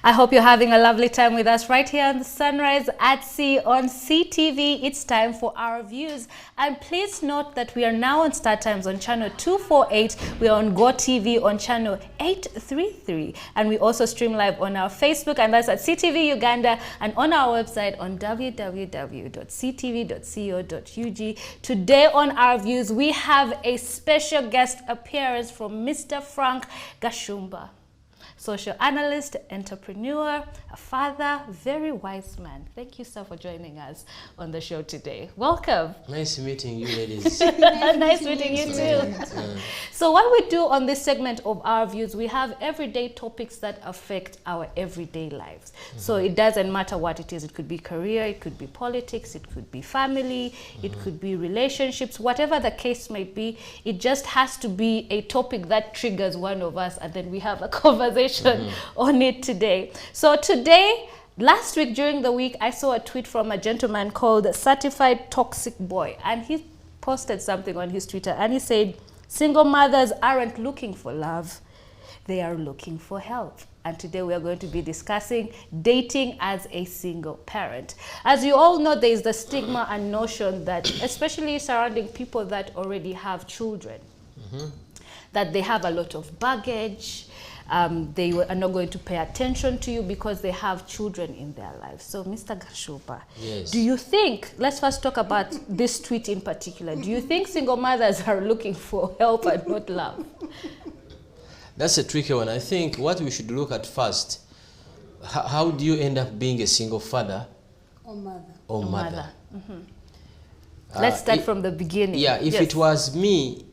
I hope you're having a lovely time with us right here on the Sunrise at Sea on CTV. It's time for our views. And please note that we are now on Star Times on channel 248. We are on Go TV on channel 833. And we also stream live on our Facebook, and that's at CTV Uganda, and on our website on www.ctv.co.ug. Today on our views, we have a special guest appearance from Mr. Frank Gashumba. Social analyst, entrepreneur, a father, very wise man. Thank you, sir, for joining us on the show today. Welcome. Nice meeting you, ladies. Nice meeting you too. So what we do on this segment of our views, we have everyday topics that affect our everyday lives. So it doesn't matter what it is. It could be career, it could be politics, it could be family, it could be relationships, whatever the case may be. It just has to be a topic that triggers one of us, and then we have a conversation on it today. So today, last week during the week, I saw a tweet from a gentleman called Certified Toxic Boy, and he posted something on his Twitter, and he said, single mothers aren't looking for love, they are looking for help. And today we are going to be discussing dating as a single parent. As you all know, there is the stigma and notion that, especially surrounding people that already have children, that they have a lot of baggage. They are not going to pay attention to you because they have children in their lives. So, Mr. Gashumba, yes. Do you think, let's first talk about this tweet in particular. Do you think single mothers are looking for help and not love? That's a tricky one. I think what we should look at first, how do you end up being a single father or mother? Or mother? Let's start from the beginning. Yeah, if it was me,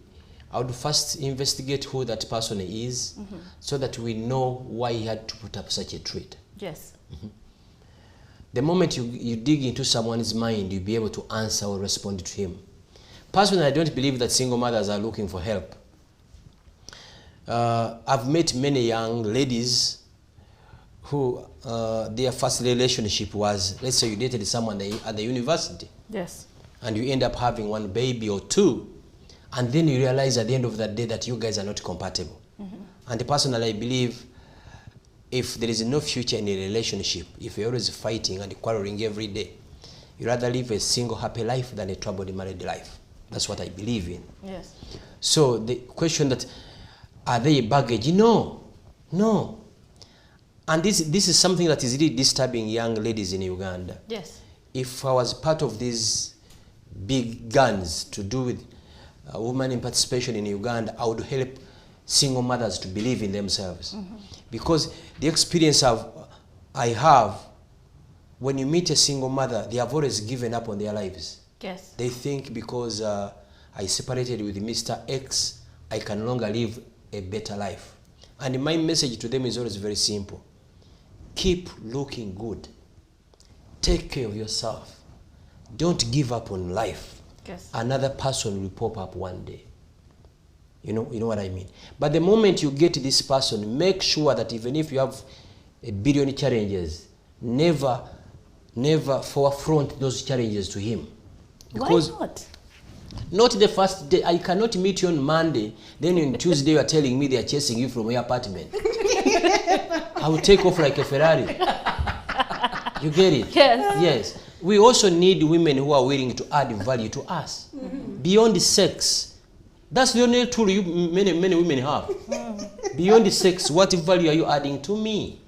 I would first investigate who that person is, so that we know why he had to put up such a tweet. Yes. The moment you dig into someone's mind, you'll be able to answer or respond to him. Personally, I don't believe that single mothers are looking for help. I've met many young ladies who their first relationship was, let's say you dated someone at the university. Yes. And you end up having one baby or two. And then you realize at the end of that day that you guys are not compatible. And personally, I believe if there is no future in a relationship, if you're always fighting and quarreling every day, you'd rather live a single happy life than a troubled married life. That's what I believe in. Yes. So the question that, are they baggage? No. No. And this is something that is really disturbing young ladies in Uganda. Yes. If I was part of these big guns to do with women in participation in Uganda, I would help single mothers to believe in themselves. Because the experience I have, when you meet a single mother, they have always given up on their lives. Yes. They think because I separated with Mr. X, I can no longer live a better life. And my message to them is always very simple. Keep looking good. Take care of yourself. Don't give up on life. Yes. Another person will pop up one day. You know what I mean? But the moment you get this person, make sure that even if you have a billion challenges, never forefront those challenges to him. Because why not? Not the first day. I cannot meet you on Monday, then on Tuesday you are telling me they are chasing you from your apartment. I will take off like a Ferrari. You get it? Yes. Yes. We also need women who are willing to add value to us. Beyond sex. That's the only tool many women have. Beyond sex, what value are you adding to me?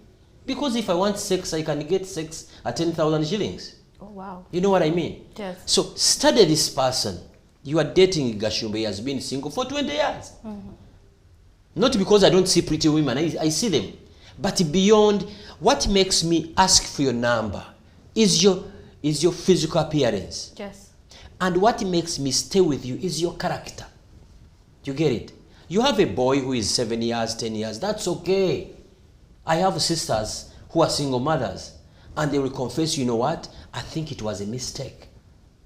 Because if I want sex, I can get sex at 10,000 shillings. Oh, wow. You know what I mean? Yes. So study this person. You are dating Gashumba. He has been single for 20 years. Not because I don't see pretty women. I see them. But beyond, what makes me ask for your number is your physical appearance. Yes. And what makes me stay with you is your character. You get it? You have a boy who is 7 years, 10 years. That's okay. I have sisters who are single mothers. And they will confess, you know what? I think it was a mistake.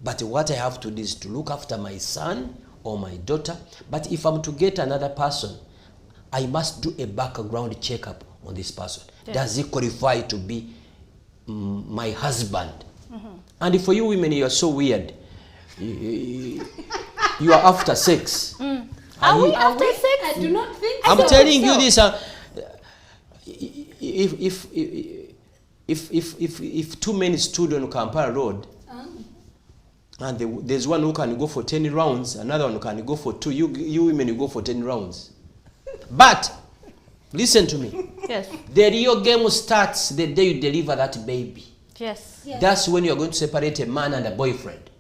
But what I have to do is to look after my son or my daughter. But if I'm to get another person, I must do a background checkup on this person. Yes. Does he qualify to be my husband? And for you women, you are so weird. You are after sex. Are we after sex? I do not think I'm so. telling you this. if two men stood on Kampala Road, and there's one who can go for 10 rounds, another one who can go for 2, you women, you go for 10 rounds. But listen to me. Yes. The real game starts the day you deliver that baby. Yes. That's when you're going to separate a man and a boyfriend.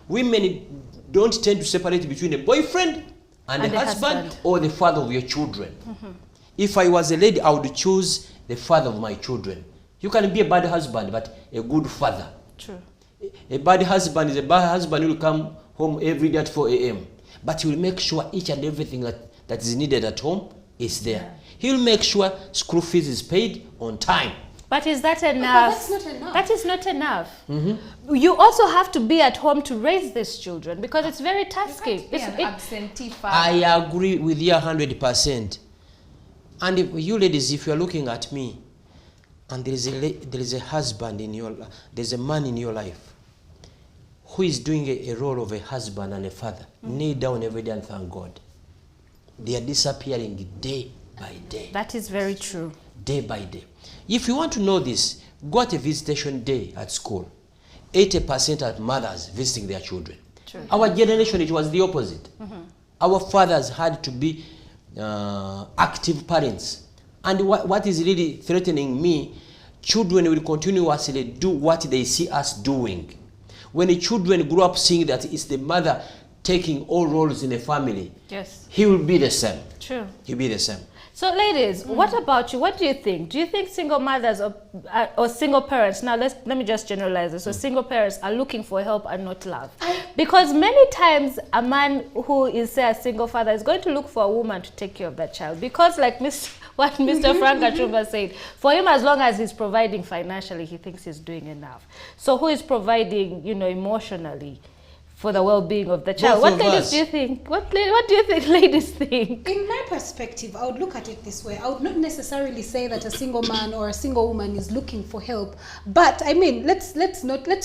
Women don't tend to separate between a boyfriend and the husband or the father of your children. If I was a lady, I would choose the father of my children. You can be a bad husband, but a good father. True. A bad husband is a bad husband who will come home every day at 4 a.m. But he will make sure each and everything that is needed at home is there. He will make sure school fees is paid on time. But is that enough? But that's not enough. That is not enough. You also have to be at home to raise these children because it's very tasky. It's an absentee father. I agree with you 100%. And if you ladies, if you are looking at me, and there is a husband in your life, there's a man in your life who is doing a role of a husband and a father, kneel down every day and thank God. They are disappearing day by day. That is very true. Day by day. If you want to know this, go at a visitation day at school. 80% are mothers visiting their children. True. Our generation, it was the opposite. Our fathers had to be active parents. And what is really threatening me, children will continuously do what they see us doing. When the children grow up seeing that it's the mother taking all roles in a family, Yes. he will be the same. True. He'll be the same. So ladies, what about you? What do you think? Do you think single mothers or single parents, now let me just generalize this, so single parents are looking for help and not love? Because many times a man who is, say, a single father is going to look for a woman to take care of that child. Because like what Mr. Frank Gashumba said, for him, as long as he's providing financially, he thinks he's doing enough. So who is providing, emotionally for the well-being of the child? What ladies do you think? What do you think ladies think? In my perspective, I would look at it this way. I would not necessarily say that a single man or a single woman is looking for help, but I mean, let's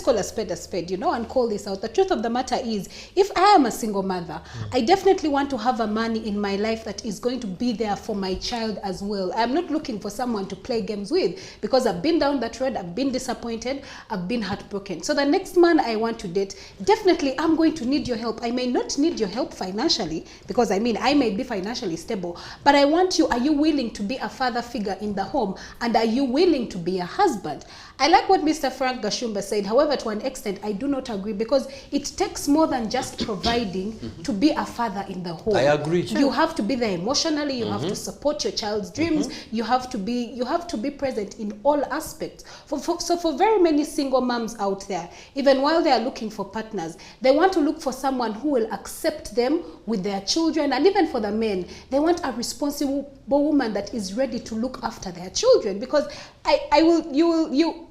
call a spade, and call this out. The truth of the matter is, if I am a single mother, I definitely want to have a man in my life that is going to be there for my child as well. I'm not looking for someone to play games with, because I've been down that road, I've been disappointed, I've been heartbroken. So the next man I want to date, definitely I'm going to need your help. I may not need your help financially, because I may be financially stable, but I want you, are you willing to be a father figure in the home, and are you willing to be a husband? I like what Mr. Frank Gashumba said. However, to an extent, I do not agree, because it takes more than just providing to be a father in the home. I agree. You have to be there emotionally. You have to support your child's dreams. You have to be present in all aspects. So for very many single moms out there, even while they are looking for partners, they want to look for someone who will accept them with their children. And even for the men, they want a responsible woman that is ready to look after their children, because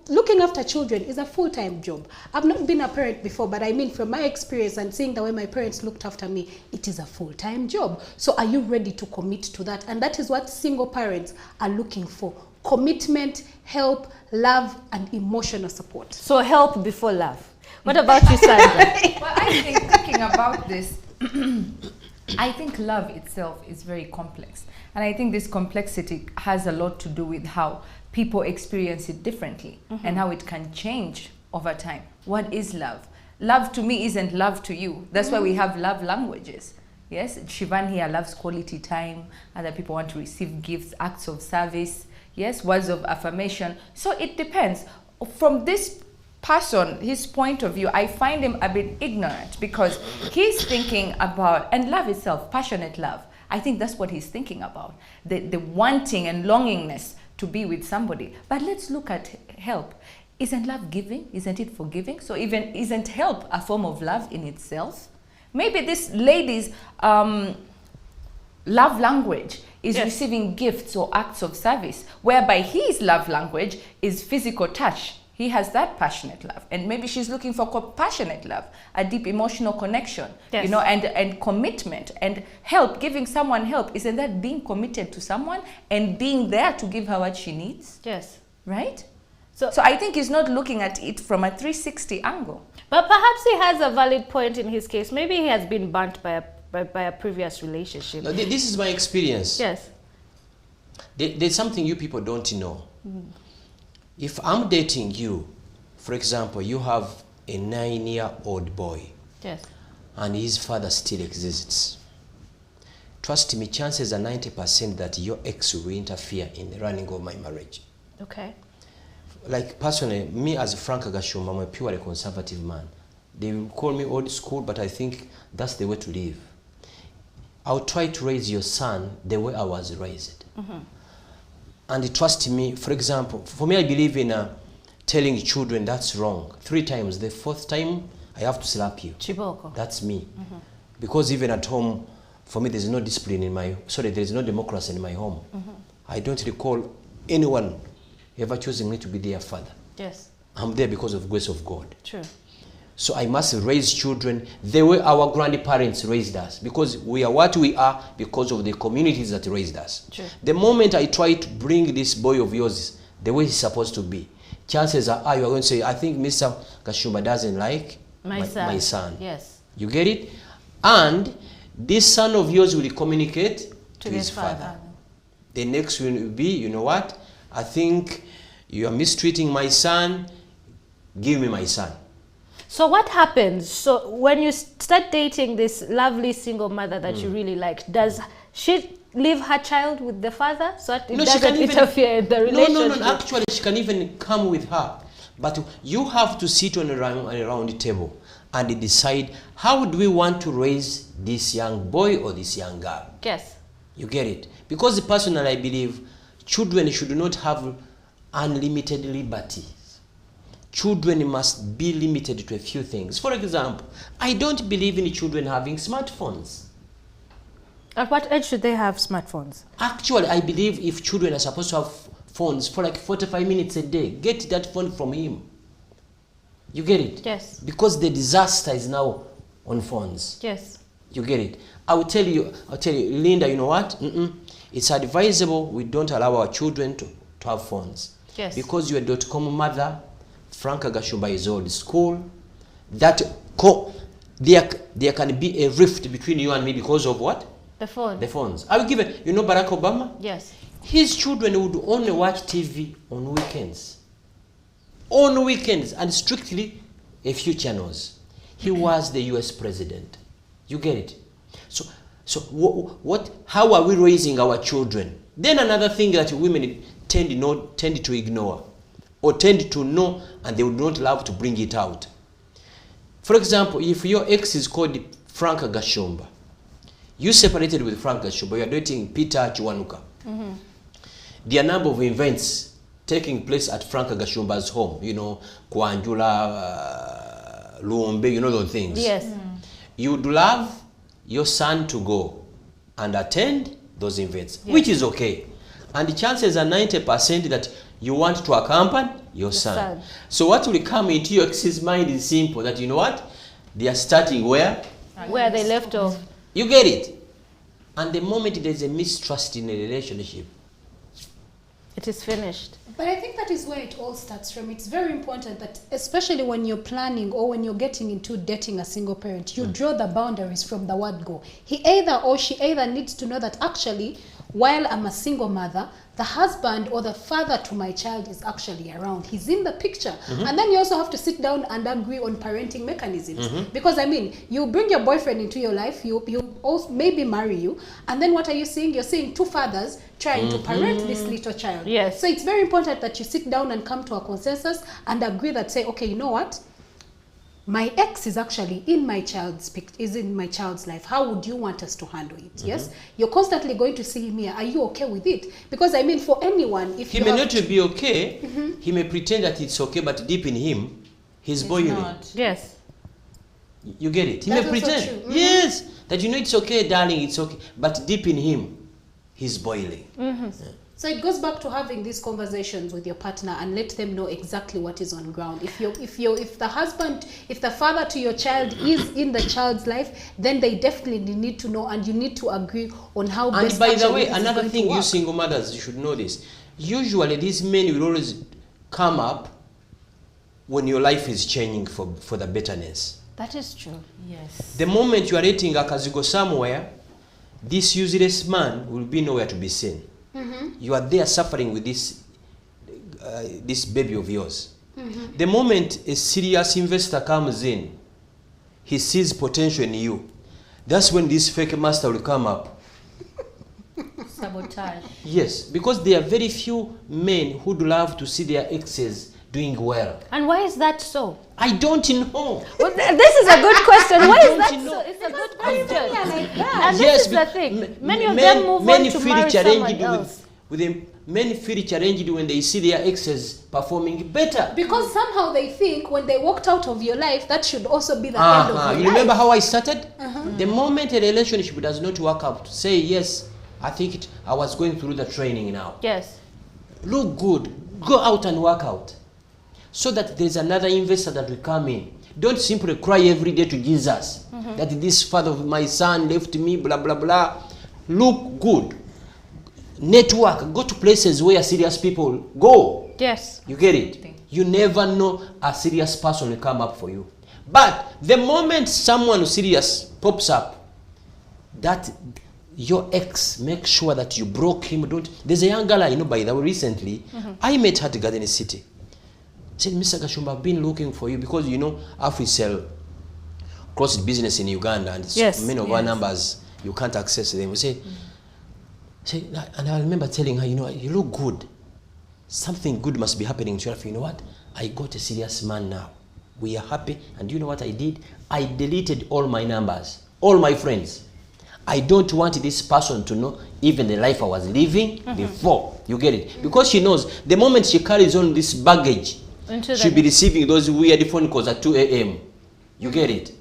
looking after children is a full-time job. I've not been a parent before, but I mean, from my experience and seeing the way my parents looked after me, it is a full-time job. So are you ready to commit to that? And that is what single parents are looking for: commitment, help, love, and emotional support. So help before love. What about you, Sandra? Well, I think, thinking about this, I think love itself is very complex. And I think this complexity has a lot to do with how people experience it differently and how it can change over time. What is love? Love to me isn't love to you. That's why we have love languages. Yes, Shivan here loves quality time. Other people want to receive gifts, acts of service. Yes, words of affirmation. So it depends. From this person, his point of view, I find him a bit ignorant, because he's thinking about, and love itself, passionate love, I think that's what he's thinking about, the wanting and longingness to be with somebody. But let's look at help. Isn't love giving? Isn't it forgiving? So even isn't help a form of love in itself? Maybe this lady's love language is receiving gifts or acts of service, whereby his love language is physical touch. He has that passionate love, and maybe she's looking for compassionate love, a deep emotional connection, and commitment and help. Giving someone help, isn't that being committed to someone and being there to give her what she needs? Yes. Right? So I think he's not looking at it from a 360 angle. But perhaps he has a valid point in his case. Maybe he has been burnt by a previous relationship. Now, this is my experience. Yes. There's something you people don't know. If I'm dating you, for example, you have a 9-year-old boy. Yes. And his father still exists. Trust me, chances are 90% that your ex will interfere in the running of my marriage. Okay. Like personally, me as Frank Gashumba, I'm a purely conservative man. They will call me old school, but I think that's the way to live. I'll try to raise your son the way I was raised. And trust me, for example, for me, I believe in telling children that's wrong 3 times. The 4th time, I have to slap you. Chiboko. That's me. Because even at home, for me, there's no discipline in my, there's no democracy in my home. I don't recall anyone ever choosing me to be their father. Yes. I'm there because of the grace of God. True. So I must raise children the way our grandparents raised us, because we are what we are because of the communities that raised us. True. The moment I try to bring this boy of yours the way he's supposed to be, chances are you are going to say, I think Mr. Gashumba doesn't like my son. Yes. You get it? And this son of yours will communicate to his father. The next will be, you know what? I think you are mistreating my son. Give me my son. So what happens? So when you start dating this lovely single mother that you really like, does she leave her child with the father so that it doesn't interfere in the relationship? No. Actually, she can even come with her. But you have to sit on a round table and decide, how do we want to raise this young boy or this young girl? Yes. You get it? Because personally, I believe children should not have unlimited liberty. Children must be limited to a few things. For example, I don't believe in children having smartphones. At what age should they have smartphones? Actually, I believe if children are supposed to have phones for like 45 minutes a day, get that phone from him. You get it? Yes. Because the disaster is now on phones. Yes. You get it? I'll tell you, Linda, you know what? It's advisable we don't allow our children to have phones. Yes. Because you're a .com mother, Frank Gashumba is old school. That there can be a rift between you and me because of what? The phone. The phones. I will give it. You know Barack Obama? Yes. His children would only watch TV on weekends. On weekends, and strictly a few channels. He was the US president. You get it? So how are we raising our children? Then another thing that women tend to ignore, or tend to know and they would not love to bring it out. For example, if your ex is called Frank Gashumba, you separated with Frank Gashumba, you are dating Peter Chiwanuka. There are a number of events taking place at Frank Gashumba's home, you know, Kwanjula, Lumbe, you know those things. Yes. You would love your son to go and attend those events, which is okay. And the chances are 90% that you want to accompany your son. So what will come into your ex's mind is simple, that you know what? They are starting where? Where they left off. You get it? And the moment there's a mistrust in a relationship, it is finished. But I think that is where it all starts from. It's very important that, especially when you're planning or when you're getting into dating a single parent, you draw the boundaries from the word go. He either or she either needs to know that actually, while I'm a single mother, the husband or the father to my child is actually around. He's in the picture. And then you also have to sit down and agree on parenting mechanisms. Because, I mean, you bring your boyfriend into your life, you also maybe marry you, and then what are you seeing? You're seeing two fathers trying to parent this little child. Yes. So it's very important that you sit down and come to a consensus and agree that, say, okay, you know what? My ex is actually in my child's life. How would you want us to handle it? Yes, you're constantly going to see him here. Are you okay with it? Because I mean, for anyone, if he may not be okay, he may pretend that it's okay, but deep in him, he's boiling. Yes. You get it? He That's may also pretend, true. yes, that you know it's okay, darling, it's okay, but deep in him, he's boiling. So it goes back to having these conversations with your partner and let them know exactly what is on ground. If the father to your child is in the child's life, then they definitely need to know, and you need to agree on how best. And by the way, another thing, you single mothers, you should know this. Usually these men will always come up when your life is changing for the betterness. That is true. Yes. The moment you are dating a kazigo somewhere, this useless man will be nowhere to be seen. You are there suffering with this this baby of yours. The moment a serious investor comes in, he sees potential in you. That's when this fake master will come up. Sabotage. Yes, because there are very few men who'd love to see their exes doing well. And why is that so? I don't know. Well, this is a good question. Why is that know. so? It's a good question. Like that. And this is the thing. Many of them move on to marry someone else. With them, men feel challenged when they see their exes performing better. Because somehow they think when they walked out of your life, that should also be the end of your life. You remember how I started? The moment a relationship does not work out, say yes, I think I was going through the training now. Yes. Look good. Go out and work out. So that there's another investor that will come in. Don't simply cry every day to Jesus that this father of my son left me, blah, blah, blah. Look good. Network. Go to places where serious people go. Yes. You get it? You never know a serious person will come up for you. But the moment someone serious pops up, that your ex, make sure that you broke him. Don't. There's a young girl I know, by the way, recently. I met her at Garden City. Said, Mr. Gashumba, I've been looking for you because, you know, after we sell cross business in Uganda and many of our numbers, you can't access them. We say, and I remember telling her, you know, you look good. Something good must be happening to your life. You know what? I got a serious man now. We are happy. And you know what I did? I deleted all my numbers, all my friends. I don't want this person to know even the life I was living before. You get it? Because she knows the moment she carries on this baggage, she'll be receiving those weird phone calls at 2 a.m. You get it?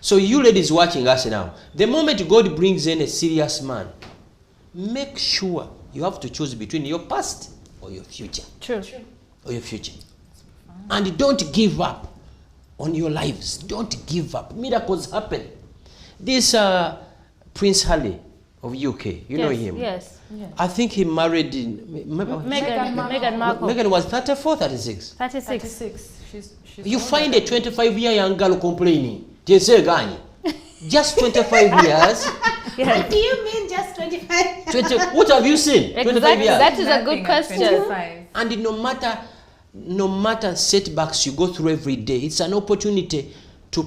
So you ladies watching us now, the moment God brings in a serious man, make sure you have to choose between your past or your future. True. Or your future. And don't give up on your lives. Don't give up. Miracles happen. This Prince Harry of UK, you know him? Yes. I think he married Meghan Markle. Meghan was 34, 36. 36. She's You find a 25-year young girl complaining. Just 25 years. What do you mean just 25? 20, what have you seen? 25 Exactly. years. That is a good question. And no matter setbacks you go through every day, it's an opportunity to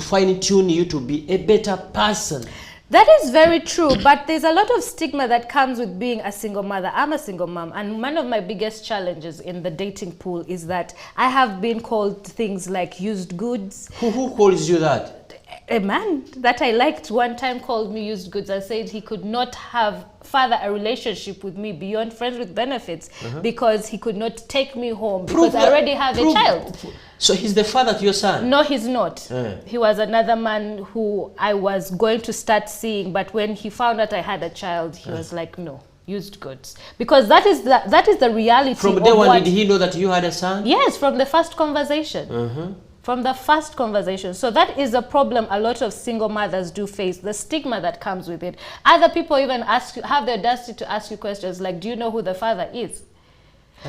fine tune you to be a better person. That is very true, but there's a lot of stigma that comes with being a single mother. I'm a single mom, and one of my biggest challenges in the dating pool is that I have been called things like used goods. Who calls you that? A man that I liked one time called me used goods and said he could not further a relationship with me beyond friends with benefits because he could not take me home because I already have a child. So he's the father to your son? No, he's not. He was another man who I was going to start seeing, but when he found out I had a child, he was like, no, used goods. Because that is the reality. From day one, did he know that you had a son? Yes, from the first conversation. From the first conversation. So that is a problem a lot of single mothers do face, the stigma that comes with it. Other people even have the audacity to ask you questions like, do you know who the father is?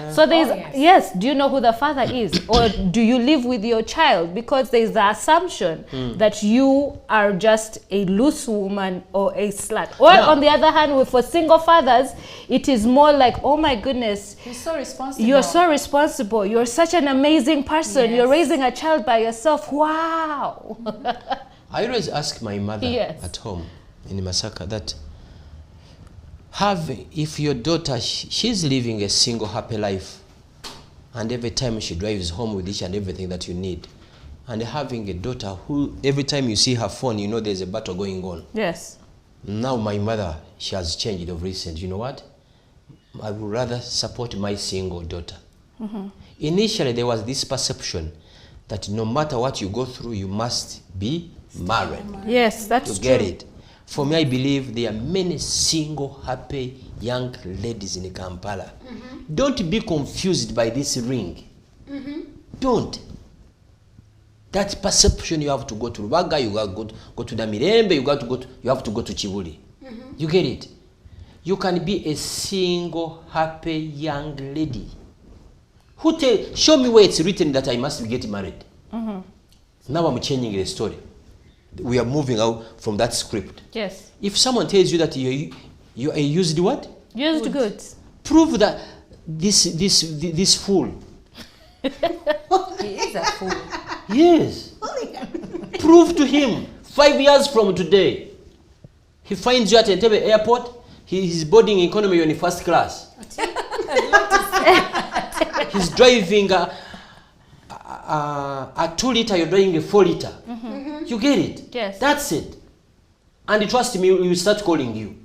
So there's, yes, do you know who the father is? Or do you live with your child? Because there's the assumption that you are just a loose woman or a slut. Or on the other hand, for single fathers, it is more like, oh my goodness, you're so responsible. You're so responsible. You're such an amazing person. Yes. You're raising a child by yourself. Wow. I always ask my mother at home in Masaka that, if your daughter, she's living a single happy life, and every time she drives home with each and everything that you need, and having a daughter who every time you see her phone, you know there's a battle going on. Yes. Now my mother, she has changed of recent. You know what? I would rather support my single daughter. Initially, there was this perception that no matter what you go through, you must be married. Yes, that's true. You get it? For me, I believe there are many single, happy young ladies in Kampala. Don't be confused by this ring. Don't. That perception you have to go to Rubaga, you have to go to the Mirembe, you have to go to Chibuli. You get it? You can be a single, happy young lady. Show me where it's written that I must get married. Now I'm changing the story. We are moving out from that script. Yes. If someone tells you that You used what? Used goods. Prove that this fool. He is a fool. Yes. Prove to him 5 years from today. He finds you at Entebbe airport. He's boarding economy on first class. He's driving a 2 liter, you're driving a 4 liter. You get it? Yes. That's it. And trust me, he will start calling you.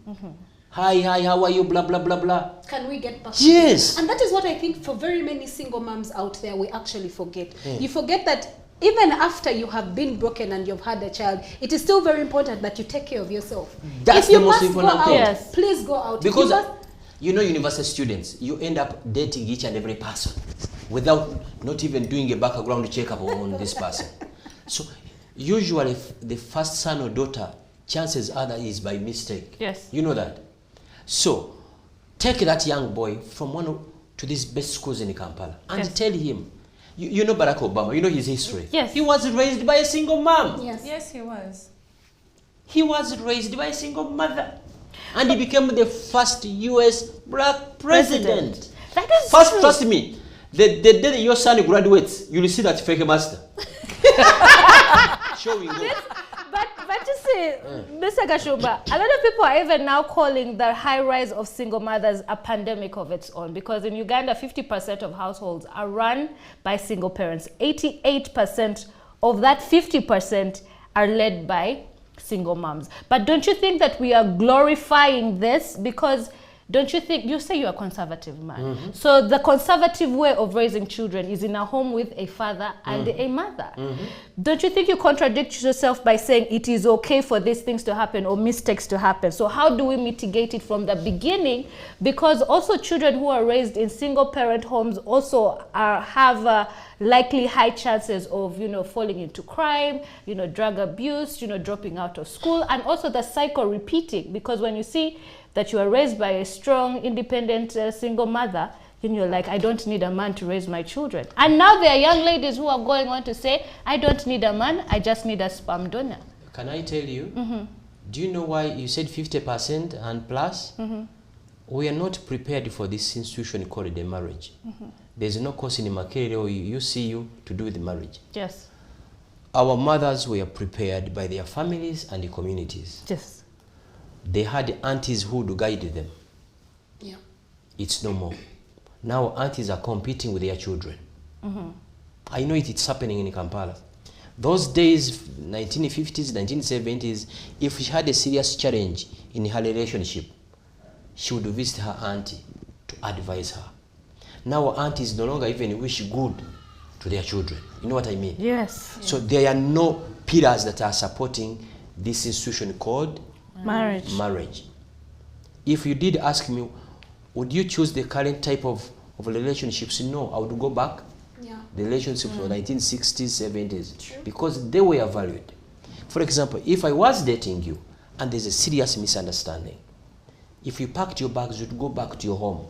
Hi, how are you? Blah, blah, blah, blah. Can we get back? Yes. And that is what I think for very many single moms out there, we actually forget. You forget that even after you have been broken and you've had a child, it is still very important that you take care of yourself. That's if you the most must go important out, thing. Yes. please go out. Because, You must- university students, you end up dating each and every person without not even doing a background checkup on this person. So, usually, the first son or daughter, chances are that is by mistake. Yes. You know that. So, take that young boy from one to these best schools in Kampala and Yes. tell him, you know Barack Obama, you know his history. Yes. He was raised by a single mom. Yes. Yes, he was. He was raised by a single mother. And he became the first US black president. That is First, true. trust me, the day your son graduates, you will see that fake master. Showing off. But you see, Mr. Gashumba, a lot of people are even now calling the high rise of single mothers a pandemic of its own, because in Uganda, 50% of households are run by single parents. 88% of that 50% are led by single moms. But don't you think that we are glorifying this? Because don't you think, you say you're a conservative man. So the conservative way of raising children is in a home with a father and a mother. Don't you think you contradict yourself by saying it is okay for these things to happen or mistakes to happen? So how do we mitigate it from the beginning? Because also children who are raised in single parent homes also have likely high chances of, falling into crime, drug abuse, dropping out of school, and also the cycle repeating. Because when you see that you are raised by a strong, independent single mother, then you're like, I don't need a man to raise my children. And now there are young ladies who are going on to say, I don't need a man, I just need a sperm donor. Can I tell you? Do you know why you said 50% and plus? We are not prepared for this institution called the marriage. There's no course in Makerere or UCU to do with the marriage. Yes. Our mothers were prepared by their families and the communities. Yes. They had aunties who would guide them. Yeah. It's no more. Now aunties are competing with their children. I know it's happening in Kampala. Those days, 1950s, 1970s, if she had a serious challenge in her relationship, she would visit her auntie to advise her. Now aunties no longer even wish good to their children. You know what I mean? Yes. So there are no pillars that are supporting this institution called marriage. If you did ask me, would you choose the current type of relationships? No, I would go back. Yeah. The relationships of 1960s, 70s. True. Because they were valued. For example, if I was dating you and there's a serious misunderstanding, if you packed your bags, you'd go back to your home.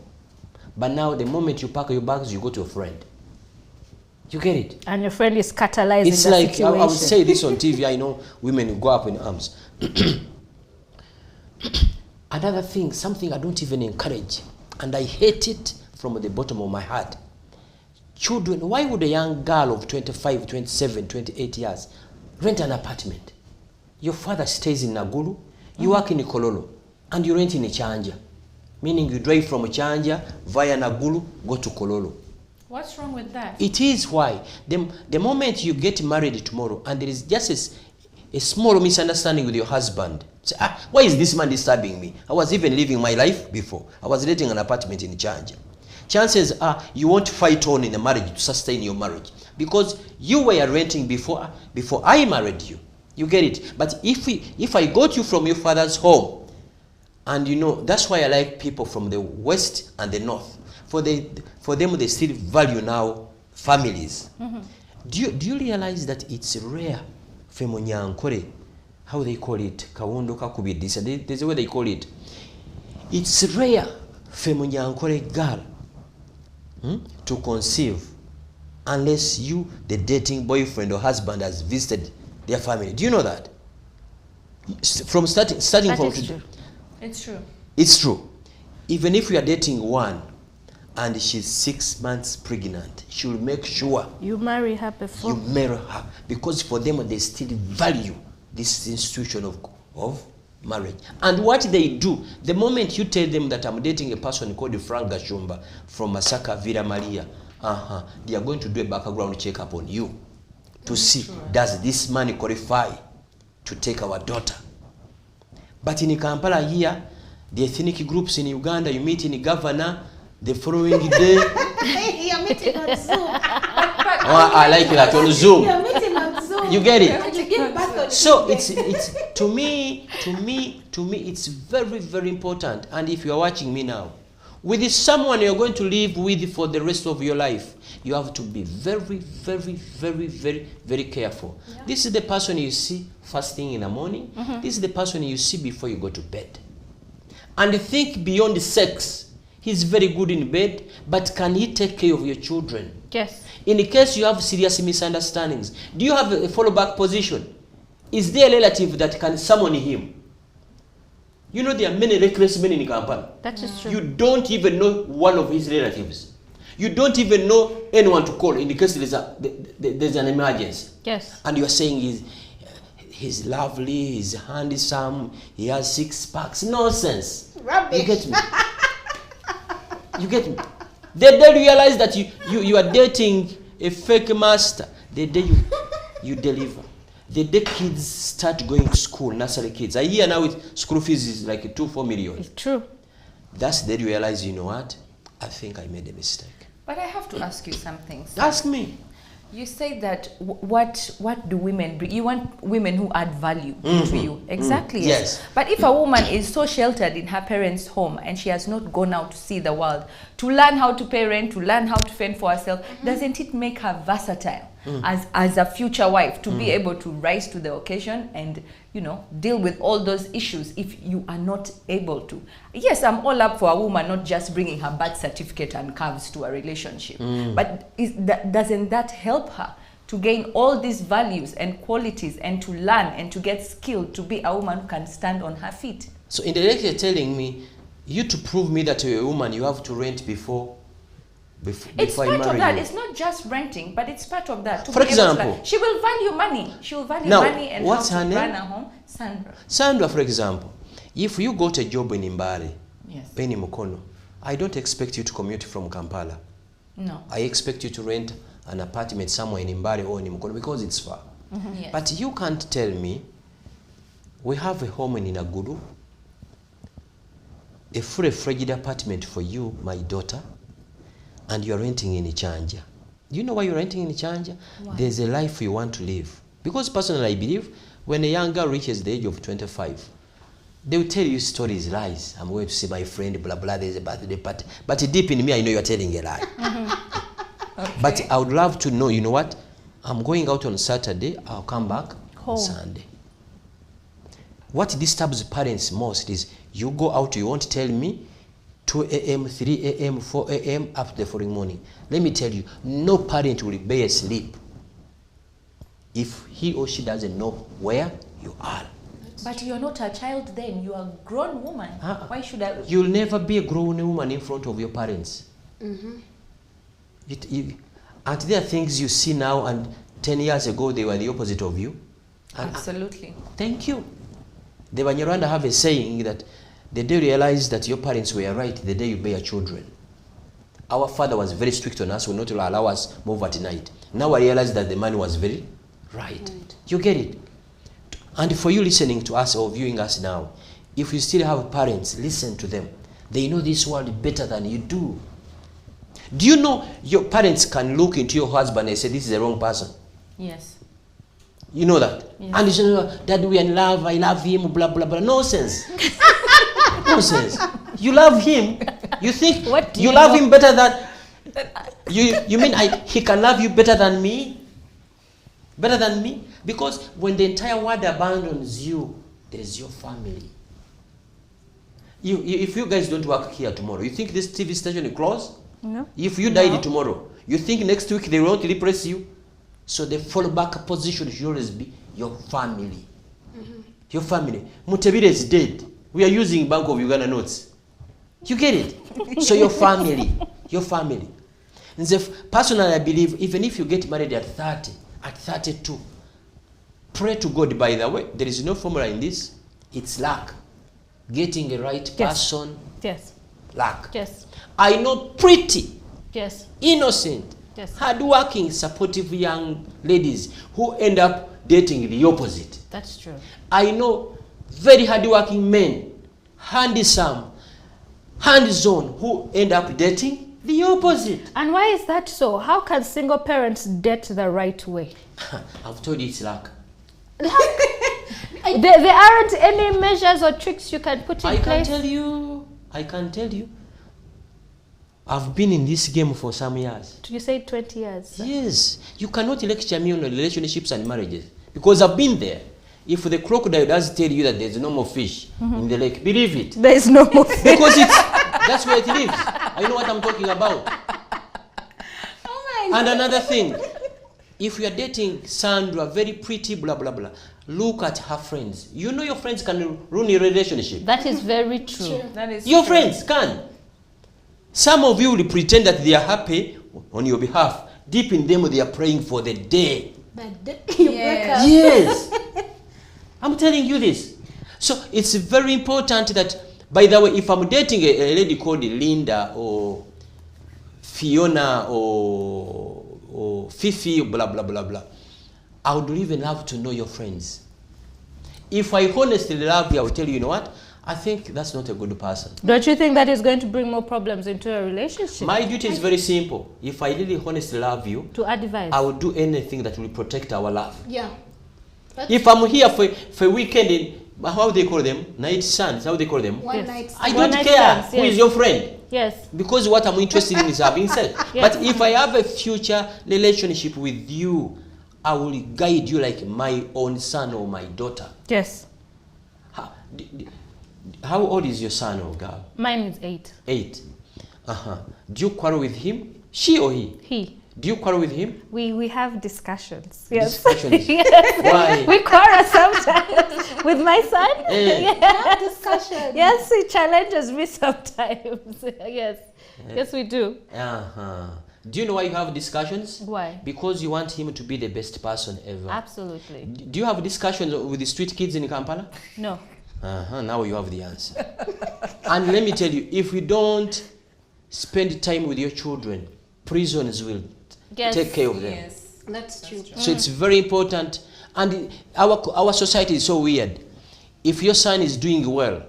But now, the moment you pack your bags, you go to a friend. You get it? And your friend is catalyzing It's the like, situation. I would say this on TV, I know women go up in arms. Another thing, something I don't even encourage, and I hate it from the bottom of my heart. Children, why would a young girl of 25, 27, 28 years rent an apartment? Your father stays in Naguru, you work in Kololo, and you rent in Chanja. Meaning you drive from Chanja via Naguru, go to Kololo. What's wrong with that? It is why. The moment you get married tomorrow and there is just a small misunderstanding with your husband, say, why is this man disturbing me? I was even living my life before. I was renting an apartment in Chanja. Chances are you won't fight on in a marriage to sustain your marriage because you were renting before I married you. You get it? But if I got you from your father's home, and that's why I like people from the west and the north. For them, they still value now families. Do you realize that it's rare? Femonyankore, how they call it, kawondo kakubidisa. There's a way they call it. It's rare femonyankore girl to conceive unless you, the dating boyfriend or husband, has visited their family. Do you know that? From starting That from is true. It's true. It's true. Even if you are dating one and she's 6 months pregnant, she will make sure You marry her before. you marry her, because for them they still value this institution of marriage. And what they do, the moment you tell them that I'm dating a person called Frank Gashumba from Masaka, Villa Maria, they are going to do a background check-up on you to see, does this man qualify to take our daughter? But in Kampala here, the ethnic groups in Uganda, you meet in the governor, the following day. You're meeting on Zoom. Oh, I like that, on Zoom. You're meeting on Zoom. You get it? And you give birth on So Tuesday. it's to me, it's very, very important. And if you are watching me now, with someone you're going to live with for the rest of your life, you have to be very, very, very, very, very careful. Yeah. This is the person you see first thing in the morning. This is the person you see before you go to bed. And think beyond sex. He's very good in bed, but can he take care of your children? Yes. In case you have serious misunderstandings, do you have a fallback position? Is there a relative that can summon him? You know there are many reckless men in Kampala. That is true. You don't even know one of his relatives. You don't even know anyone to call in case there's an emergency. Yes. And you are saying he's lovely, he's handsome, he has 6 packs. Nonsense. Rubbish. You get me? You get me? The day you realize that you are dating a fake master, the day you deliver. The day kids start going to school, nursery kids. A year now with school fees is like 2-4 million. It's true. That's the day you realize, you know what? I think I made a mistake. But I have to ask you something. Ask me. You say that what do women bring? You want women who add value to you. Exactly. Yes. But if a woman is so sheltered in her parents' home and she has not gone out to see the world, to learn how to pay rent, to learn how to fend for herself, doesn't it make her versatile as a future wife to be able to rise to the occasion and, you know, deal with all those issues if you are not able to? Yes, I'm all up for a woman not just bringing her birth certificate and curves to a relationship. But doesn't that help her to gain all these values and qualities and to learn and to get skilled to be a woman who can stand on her feet? So indirectly you're telling me, you to prove me that you're a woman, you have to rent before It's I part marry of that. you. It's not just renting, but it's part of that. To For be able to example, learn. She will value money. She will value now, money and what's how her to name? run a home. Sandra. Sandra, for example, if you got a job in Mbale, Yes. Penny Mukono, I don't expect you to commute from Kampala. No. I expect you to rent an apartment somewhere in Mbale or in Mukono because it's far. Yes. But you can't tell me we have a home in Inaguru, a full-fledged apartment for you, my daughter, and you're renting in Ichanja. Do you know why you're renting in Ichanja? Why? There's a life you want to live. Because personally, I believe when a young girl reaches the age of 25, they will tell you stories, lies. I'm going to see my friend, blah, blah, there's a birthday party. But deep in me, I know you're telling a lie. Okay. But I would love to know, you know what? I'm going out on Saturday, I'll come back on Home. Sunday. What disturbs parents most is you go out, you won't tell me 2 a.m., 3 a.m., 4 a.m. up the following morning. Let me tell you, no parent will bear sleep if he or she doesn't know where you are. But you're not a child then. You are a grown woman. Why should I? You'll never be a grown woman in front of your parents. Aren't there things you see now and 10 years ago they were the opposite of you? And Absolutely. thank you. The Banyarwanda have a saying that the day you realize that your parents were right, the day you bear children. Our father was very strict on us, would not allow us move at night. Now I realize that the man was very right. You get it? And for you listening to us or viewing us now, if you still have parents, listen to them. They know this world better than you do. Do you know your parents can look into your husband and say, this is the wrong person? Yes. You know that? Yes. And you say, Dad, we are in love, I love him, blah, blah, blah. Nonsense. Nonsense. You love him. You think What do you you love know? him better than... You mean he can love you better than me? Better than me? Because when the entire world abandons you, there is your family. If you guys don't work here tomorrow, you think this TV station will close? No. If you died tomorrow, you think next week they won't replace you? So the fallback position should always be your family. Your family. Mutebile is dead. We are using Bank of Uganda notes. You get it? So your family. And so personally, I believe even if you get married at 30, at 32, pray to God. By the way, there is no formula in this. It's luck. Getting a right person. Yes. Luck. Yes. I know pretty, Yes. innocent, Yes. hardworking, supportive young ladies who end up dating the opposite. That's true. I know very hardworking men, handsome, hands-on, who end up dating the opposite. And why is that so? How can single parents date the right way? I've told you it's luck. There aren't any measures or tricks you can put in I can place? tell you. I've been in this game for some years. You say 20 years. Yes. You cannot lecture me on relationships and marriages because I've been there. If the crocodile does tell you that there's no more fish in the lake, believe it. There is no more fish. Because that's where it lives. I know what I'm talking about. Oh my And another thing, if you are dating Sandra, very pretty, blah, blah, blah, look at her friends. You know your friends can ruin your relationship. That is very true. That is Your true. friends can. Some of you will pretend that they are happy on your behalf. Deep in them, they are praying for the day. But you break up. Yes. I'm telling you this. So it's very important that, by the way, if I'm dating a lady called Linda or Fiona or Fifi, blah, blah, blah, blah, I would even love to know your friends. If I honestly love you, I will tell you, you know what? I think that's not a good person. Don't you think that is going to bring more problems into a relationship? My duty is very simple. If I really honestly love you, To advise. I will do anything that will protect our love. Yeah. But If I'm here for a weekend in, how they call them? Night suns, how they call them? one Yes. night I stand. don't night care stands, who is yes. your friend. Yes. Because what I'm interested in is having sex. Yes. But if I have a future relationship with you, I will guide you like my own son or my daughter. Yes. How old is your son or girl? Mine is 8. 8. Do you quarrel with him? She or he? He. Do you quarrel with him? We have discussions. Yes. Discussions. Yes. Why? We quarrel sometimes with my son. Have discussion. Yes, he challenges me sometimes. Yes. Yes, we do. Do you know why you have discussions? Why? Because you want him to be the best person ever. Absolutely. Do you have discussions with the street kids in Kampala? No. Now you have the answer. And let me tell you, if you don't spend time with your children, prisons will Yes. take care of them. Yes. That's true. So it's very important. And our society is so weird. If your son is doing well,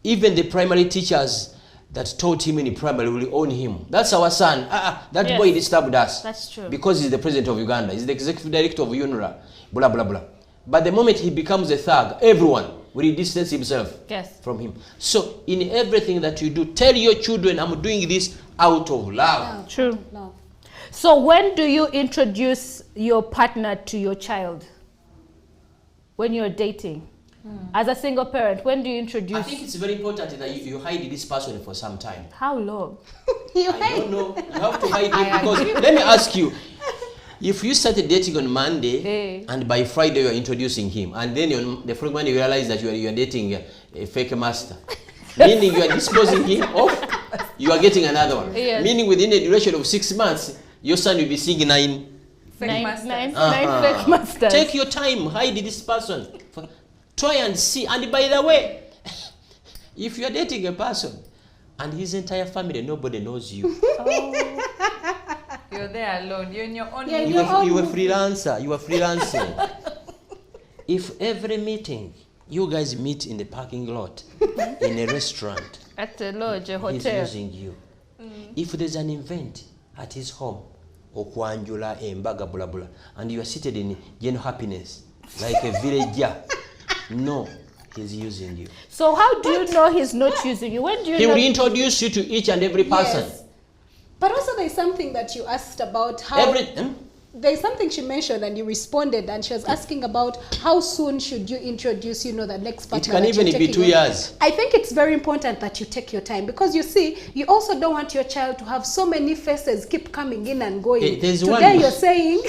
even the primary teachers that taught him in primary will own him. That's our son. That Yes. boy disturbed us. That's true. Because he's the president of Uganda. He's the executive director of UNRWA. Blah, blah, blah. But the moment he becomes a thug, everyone will distance himself Yes. from him. So in everything that you do, tell your children, I'm doing this out of love. True. No. So when do you introduce your partner to your child? When you're dating? As a single parent, when do you introduce? I think it's very important that you hide this person for some time. How long? I don't know. You have to hide it because let me ask you. If you started dating on Monday and by Friday you are introducing him, and then on the following Monday you realize that you are dating a fake master, meaning you are disposing him off, you are getting another one. Yes. Meaning within a duration of 6 months, your son will be seeing 9. Nine fake masters. Take your time, hide this person. Try and see. And by the way, if you are dating a person and his entire family, nobody knows you. You're there alone. You're in your own. Yeah, world. You are freelancer. You are freelancing. If every meeting you guys meet in the parking lot, in a restaurant, At a lodge, a he's hotel. using you. If there's an event at his home, okwanjula embaga blah blah, and you are seated in general happiness like a villager, no, he's using you. So how do you know he's not using you? When do you He know? will introduce you to each and every person. Yes. But also there's something that you asked about how there's something she mentioned and you responded, and she was asking about how soon should you introduce, the next It partner. can that even you're be taking 2 on. years. I think it's very important that you take your time, because you see, you also don't want your child to have so many faces keep coming in and going. Hey, there's Today one- you're saying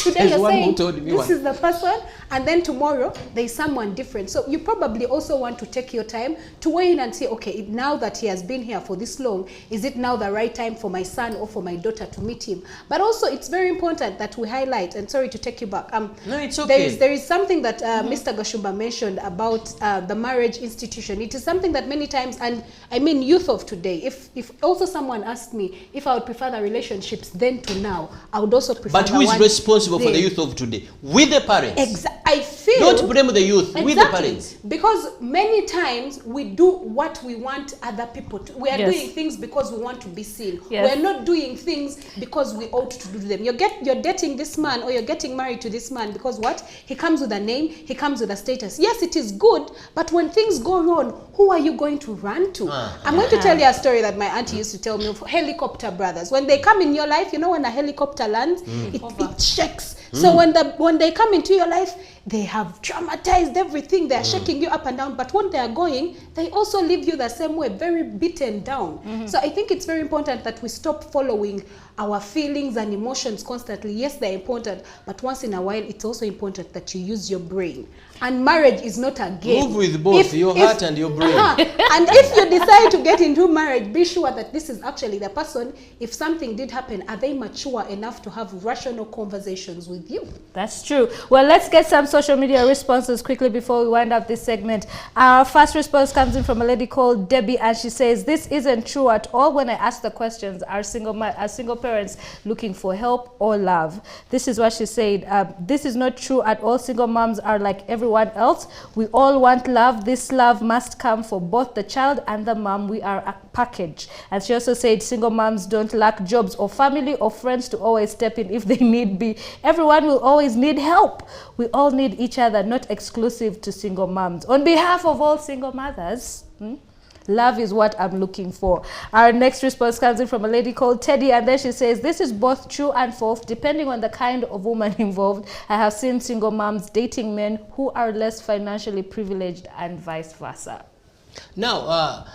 Today There's you're one who saying told me this one. is the person, and then tomorrow there's someone different. So you probably also want to take your time to weigh in and say, okay, now that he has been here for this long, is it now the right time for my son or for my daughter to meet him? But also it's very important that we highlight, and sorry to take you back. No, it's okay. There is something that Mr. Gashumba mentioned about the marriage institution. It is something that many times, and I mean youth of today, if also someone asked me if I would prefer the relationships then to now, I would also prefer But who the is one responsible for the then. youth of today? With the parents. I feel Don't blame the youth. With the parents. because many times we do what we want other people to. We are Yes. doing things because we want to be seen. Yes. We are not doing things because we ought to do them. You're dating this man or you're getting married to this man because what? He comes with a name, he comes with a status. Yes, it is good, but when things go wrong, who are you going to run to? I'm going to tell you a story that my auntie used to tell me of helicopter brothers. When they come in your life, you know when a helicopter lands, it shakes. So when they come into your life, they have traumatized everything. They are shaking you up and down. But when they are going, they also leave you the same way, very beaten down. So I think it's very important that we stop following our feelings and emotions constantly. Yes, they're important, but once in a while, it's also important that you use your brain. And marriage is not a game. Move with both your heart and your brain. And if you decide to get into marriage, be sure that this is actually the person. If something did happen, are they mature enough to have rational conversations with you? That's true. Well, let's get some social media responses quickly before we wind up this segment. Our first response comes in from a lady called Debbie, and she says, this isn't true at all. When I ask the questions, are single parents looking for help or love? This is what she said. This is not true at all. Single moms are like everyone else. We all want love. This love must come for both the child and the mom. We are a package. And she also said single moms don't lack jobs or family or friends to always step in if they need be. Everyone will always need help. We all need each other, not exclusive to single moms. On behalf of all single mothers, love is what I'm looking for. Our next response comes in from a lady called Teddy, and then she says, this is both true and false depending on the kind of woman involved. I have seen single moms dating men who are less financially privileged and vice versa. Now,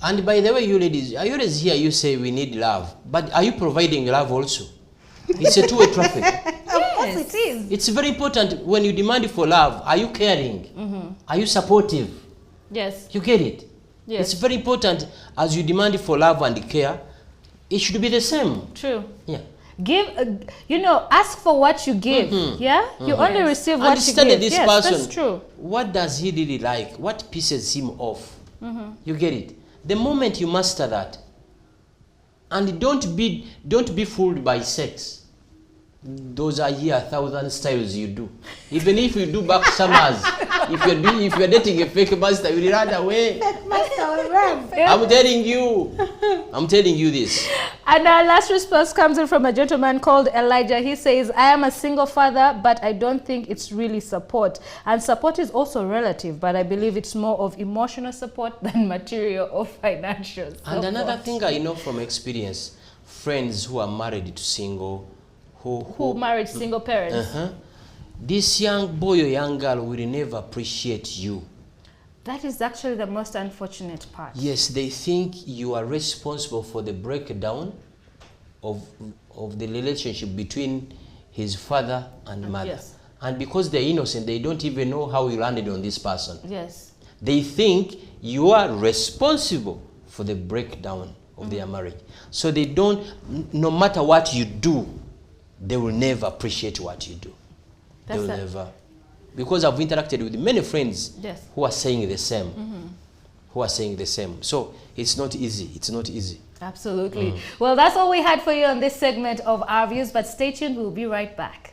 and by the way, you ladies, I always hear you say we need love, but are you providing love also? It's a two-way traffic. Yes, it is. It's very important when you demand for love. Are you caring? Are you supportive? Yes. You get it? Yes. It's very important as you demand for love and care. It should be the same. True. Yeah. Give, ask for what you give. Yeah? You only receive what you Understand give. this Yes, person. that's true. What does he really like? What pisses him off? You get it? The moment you master that, and don't be fooled by sex. Those are here 1,000 styles you do. Even if you do back summers, if you're dating a fake master, you will run away. Master will run. I'm telling you this. And our last response comes in from a gentleman called Elijah. He says, I am a single father, but I don't think it's really support. And support is also relative, but I believe it's more of emotional support than material or financial support. And another thing I know from experience, friends who are married to single, who married single parents. This young boy or young girl will never appreciate you. That is actually the most unfortunate part. Yes, they think you are responsible for the breakdown of the relationship between his father and mother. Yes. And because they're innocent, they don't even know how you landed on this person. Yes. They think you are responsible for the breakdown of their marriage. So they don't, no matter what you do, they will never appreciate what you do. They will never. Because I've interacted with many friends who are saying the same. So it's not easy. It's not easy. Absolutely. Well, that's all we had for you on this segment of Our Views, but stay tuned. We'll be right back.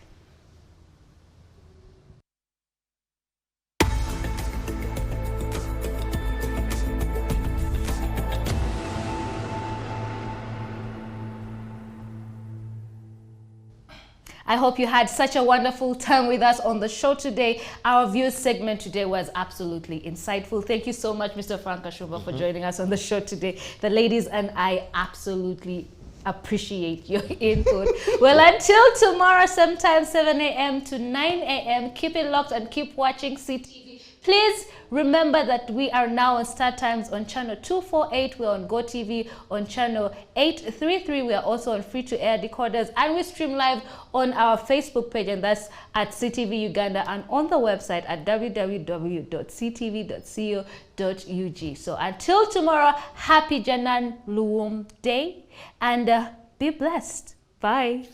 I hope you had such a wonderful time with us on the show today. Our views segment today was absolutely insightful. Thank you so much, Mr. Frank Gashumba, for joining us on the show today. The ladies and I absolutely appreciate your input. Well, until tomorrow, sometime 7 a.m. to 9 a.m., keep it locked and keep watching CTV. Please remember that we are now on Star Times on channel 248. We're on GoTV on channel 833. We are also on free-to-air decoders, and we stream live on our Facebook page, and that's at CTV Uganda, and on the website at www.ctv.co.ug. So until tomorrow, happy Janan Luwum Day, and be blessed. Bye.